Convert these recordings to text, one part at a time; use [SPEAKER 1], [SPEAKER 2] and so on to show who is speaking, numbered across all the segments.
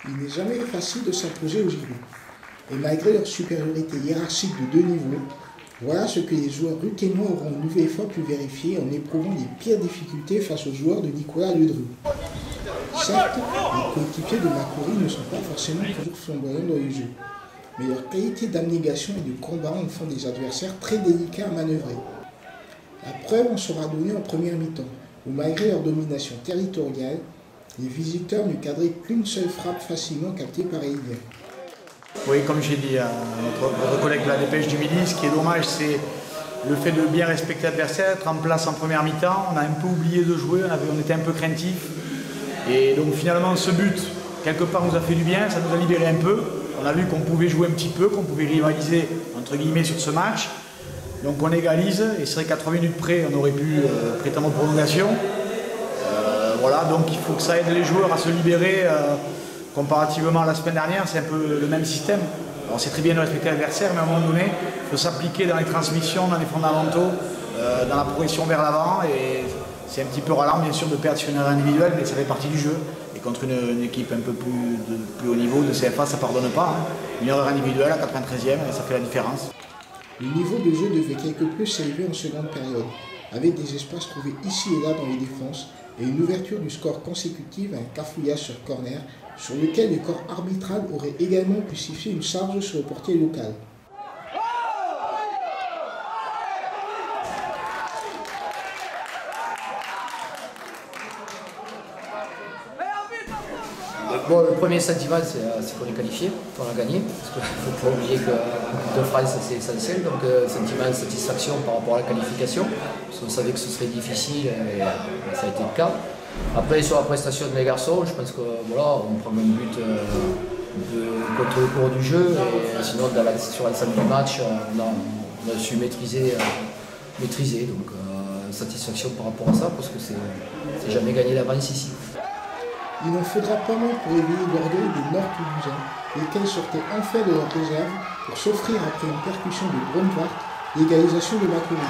[SPEAKER 1] Il n'est jamais facile de s'imposer aux Girondins. Et malgré leur supériorité hiérarchique de deux niveaux, voilà ce que les joueurs ruténois auront une nouvelle fois pu vérifier en éprouvant les pires difficultés face aux joueurs de Nicolas Ledru. Certes, les coéquipiers de Macquarie ne sont pas forcément toujours flamboyants dans le jeu, mais leur qualité d'abnégation et de combat en font des adversaires très délicats à manœuvrer. La preuve en sera donnée en première mi-temps, où malgré leur domination territoriale, les visiteurs ne cadraient qu'une seule frappe facilement captée par Elia.
[SPEAKER 2] Oui, comme j'ai dit à notre collègue de la Dépêche du Midi, ce qui est dommage, c'est le fait de bien respecter l'adversaire, être en place en première mi-temps. On a un peu oublié de jouer, on était un peu craintif. Et donc finalement, ce but, quelque part, nous a fait du bien, ça nous a libéré un peu. On a vu qu'on pouvait jouer un petit peu, qu'on pouvait rivaliser, entre guillemets, sur ce match. Donc on égalise, et c'est vrai qu'à 3 minutes près, on aurait pu prétendre aux prolongations. Voilà, donc il faut que ça aide les joueurs à se libérer. Comparativement à la semaine dernière, c'est un peu le même système. Alors c'est très bien de respecter l'adversaire, mais à un moment donné, il faut s'appliquer dans les transmissions, dans les fondamentaux, dans la progression vers l'avant. Et c'est un petit peu ralent, bien sûr, de perdre sur une erreur individuelle, mais ça fait partie du jeu. Et contre une équipe un peu plus haut niveau de CFA, ça ne pardonne pas. Hein. Une erreur individuelle à 93e, et ça fait la différence.
[SPEAKER 1] Le niveau de jeu devait quelque peu s'élever en seconde période, avec des espaces trouvés ici et là dans les défenses, et une ouverture du score consécutive à un cafouillage sur corner, sur lequel le corps arbitral aurait également pu siffler une charge sur le portier local.
[SPEAKER 3] Bon, le premier sentiment, c'est qu'on est qualifié, qu'on a gagné, parce qu'il ne faut pas oublier que l'équipe de France, c'est essentiel. Donc, sentiment de satisfaction par rapport à la qualification, parce qu'on savait que ce serait difficile, et ça a été le cas. Après, sur la prestation des garçons, je pense que voilà, on prend un but contre le cours du jeu, et sinon, sur l'ensemble du match, on a su maîtriser. Donc, satisfaction par rapport à ça, parce que c'est jamais gagné d'avance ici.
[SPEAKER 1] Il n'en faudra pas moins pour éveiller l'orgueil des Nord-Toulousains, lesquels sortaient enfin de leur réserve pour s'offrir après une percussion de Bromvart l'égalisation de Macquarie.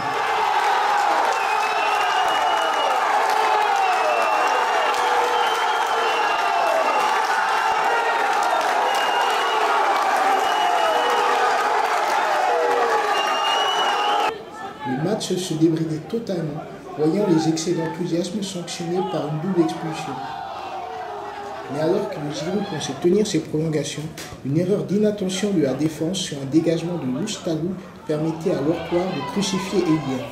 [SPEAKER 1] Le match se débridait totalement, voyant les excès d'enthousiasme sanctionnés par une double expulsion. Mais alors que le Giroud pensait tenir ses prolongations, une erreur d'inattention de la défense sur un dégagement de Loustalou permettait à l'Ortois de crucifier Elia.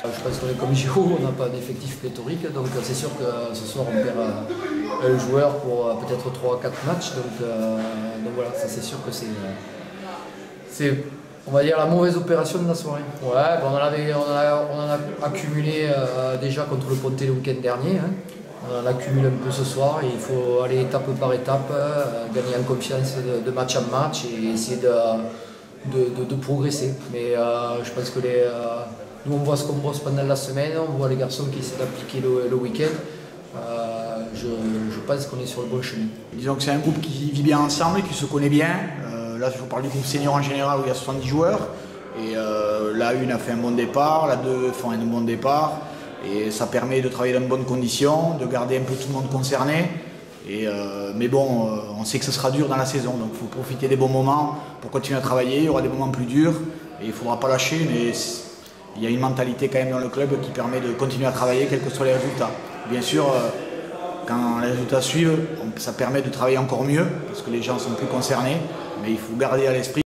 [SPEAKER 3] Je pense qu'on est comme Giroud, on n'a pas d'effectif pléthorique, donc c'est sûr que ce soir on perd un joueur pour peut-être 3 à 4 matchs, donc voilà, ça c'est sûr que c'est, on va dire, la mauvaise opération de la soirée. Ouais, on en a accumulé déjà contre le Pontet le week-end dernier, hein. On en accumule un peu ce soir, et il faut aller étape par étape, gagner en confiance de match en match et essayer de progresser. Mais je pense que nous on voit ce qu'on bosse pendant la semaine, on voit les garçons qui essaient d'appliquer le week-end. Je pense qu'on est sur le bon chemin.
[SPEAKER 2] Disons que c'est un groupe qui vit bien ensemble et qui se connaît bien. Là, je vous parle du groupe senior en général où il y a 70 joueurs. Et la 1 a fait un bon départ, la 2 fait un bon départ. Et ça permet de travailler dans de bonnes conditions, de garder un peu tout le monde concerné. Mais bon, on sait que ce sera dur dans la saison, donc il faut profiter des bons moments pour continuer à travailler. Il y aura des moments plus durs et il ne faudra pas lâcher. Mais il y a une mentalité quand même dans le club qui permet de continuer à travailler, quels que soient les résultats. Bien sûr, quand les résultats suivent, ça permet de travailler encore mieux, parce que les gens sont plus concernés, mais il faut garder à l'esprit